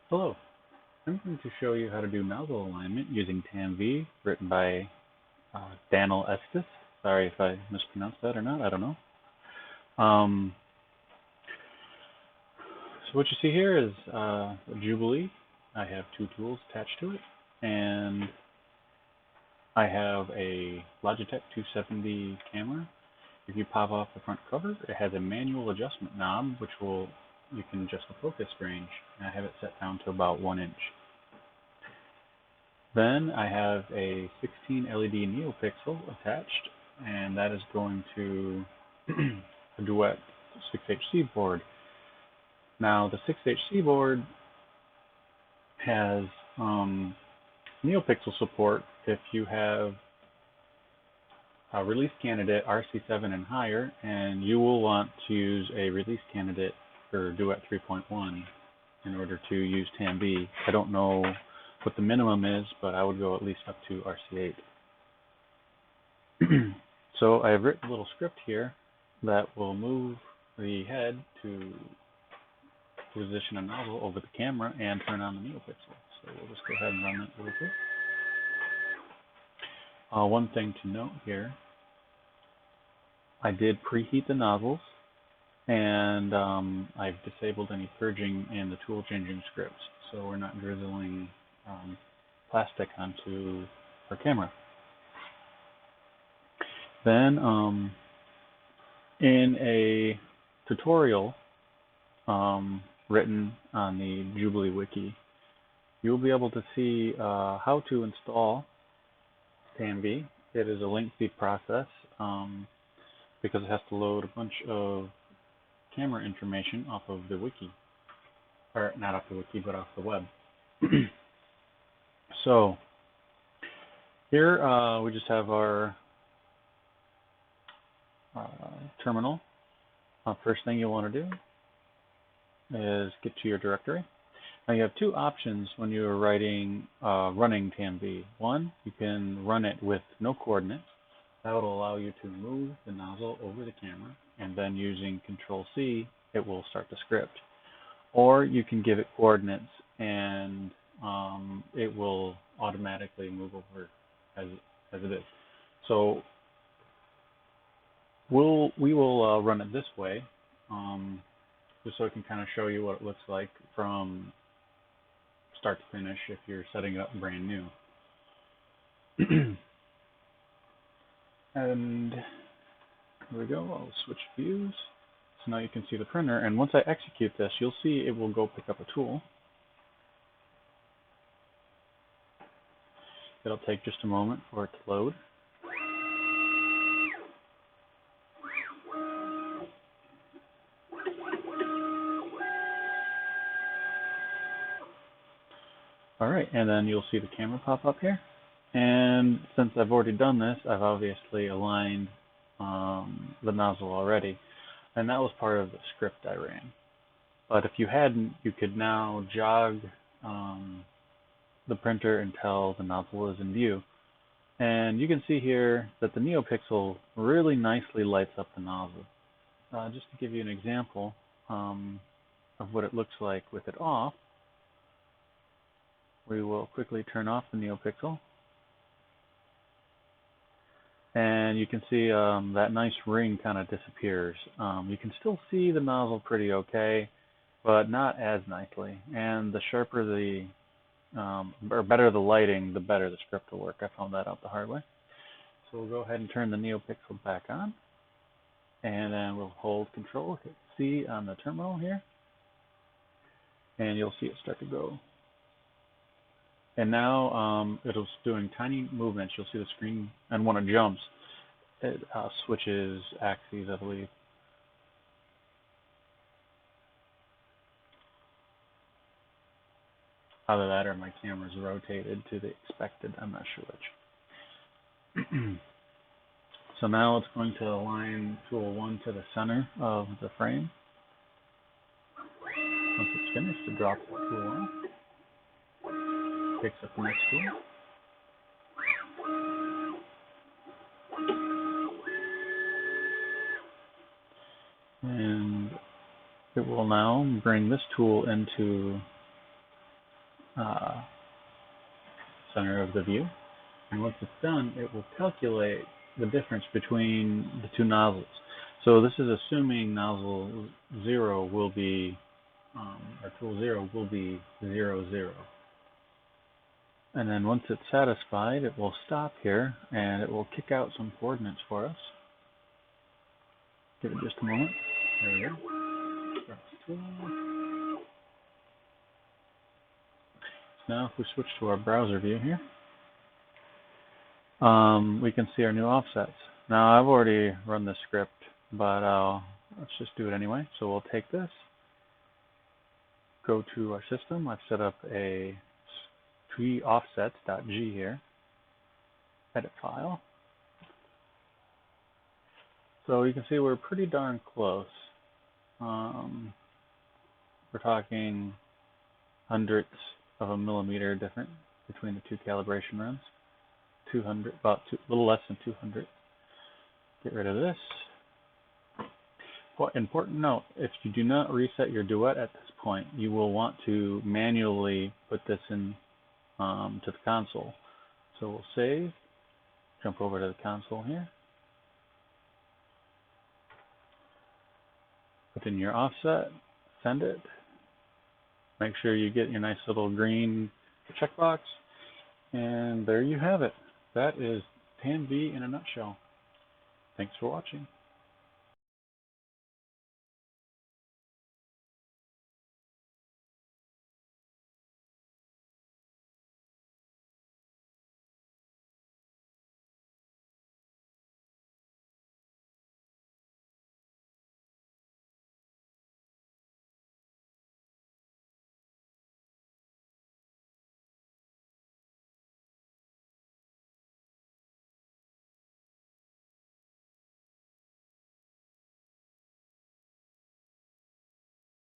Hello, I'm going to show you how to do nozzle alignment using TAMV, written by Danal. Sorry if I mispronounced that or not, I don't know. Um, so what you see here is Jubilee. I have two tools attached to it, and I have a Logitech 270 camera. If you pop off the front cover, it has a manual adjustment knob, you can adjust the focus range. And I have it set down to about 1 inch. Then I have a 16 LED NeoPixel attached, and that is going to a Duet 6HC board. Now the 6HC board has NeoPixel support if you have a release candidate RC7 and higher, and you will want to use a release candidate for Duet 3.1 in order to use TAMV. I don't know what the minimum is, but I would go at least up to RC8. So I have written a little script here that will move the head to position a nozzle over the camera and turn on the NeoPixel. So we'll just go ahead and run that really quick. One thing to note here, I did preheat the nozzles, and I've disabled any purging in the tool changing scripts, so we're not drizzling plastic onto our camera. Then in a tutorial written on the Jubilee wiki, you'll be able to see how to install TAMV. It is a lengthy process because it has to load a bunch of camera information off of the wiki, or not off the wiki, but off the web. So here we just have our terminal. First thing you'll want to do is get to your directory. Now you have two options when you're running TAMV. One, you can run it with no coordinates. That will allow you to move the nozzle over the camera, and then using Control-C, it will start the script. Or you can give it coordinates, and it will automatically move over as it is. So we will run it this way, just so I can kind of show you what it looks like from start to finish if you're setting it up brand new. And here we go. I'll switch views. So now you can see the printer, and once I execute this, you'll see it will go pick up a tool. It'll take just a moment for it to load. All right, and then you'll see the camera pop up here. And since I've already done this, I've obviously aligned the nozzle already, and that was part of the script I ran. But if you hadn't, you could now jog the printer until the nozzle is in view. And you can see here that the NeoPixel really nicely lights up the nozzle. Just to give you an example of what it looks like with it off, we will quickly turn off the NeoPixel. And you can see that nice ring kind of disappears. You can still see the nozzle pretty okay, but not as nicely. And the sharper or better the lighting, the better the script will work. I found that out the hard way. So we'll go ahead and turn the NeoPixel back on. And then we'll hold Control, hit C on the terminal here. And you'll see it start to go. And now it'll doing tiny movements. You'll see the screen, and when it jumps, it switches axes, I believe. Either that or my camera's rotated to the expected. I'm not sure which. So now it's going to align tool 1 to the center of the frame. Once it's finished, it drops the tool off. Picks up the next tool. And it will now bring this tool into center of the view. And once it's done, it will calculate the difference between the two nozzles. So this is assuming nozzle 0 will be, or tool 0 will be 0, 0. And then once it's satisfied, it will stop here, and it will kick out some coordinates for us. Give it just a moment. There we go. Now if we switch to our browser view here, we can see our new offsets. Now I've already run this script, but let's just do it anyway. So we'll take this, go to our system. I've set up a offsets.g here, edit file. So you can see we're pretty darn close. We're talking hundredths of a millimeter different between the two calibration runs. 200, a little less than 200. Get rid of this. Well, important note, if you do not reset your Duet at this point, you will want to manually put this in to the console. So we'll save, jump over to the console here, put in your offset, send it, make sure you get your nice little green checkbox, and there you have it. That is TAMV in a nutshell. Thanks for watching.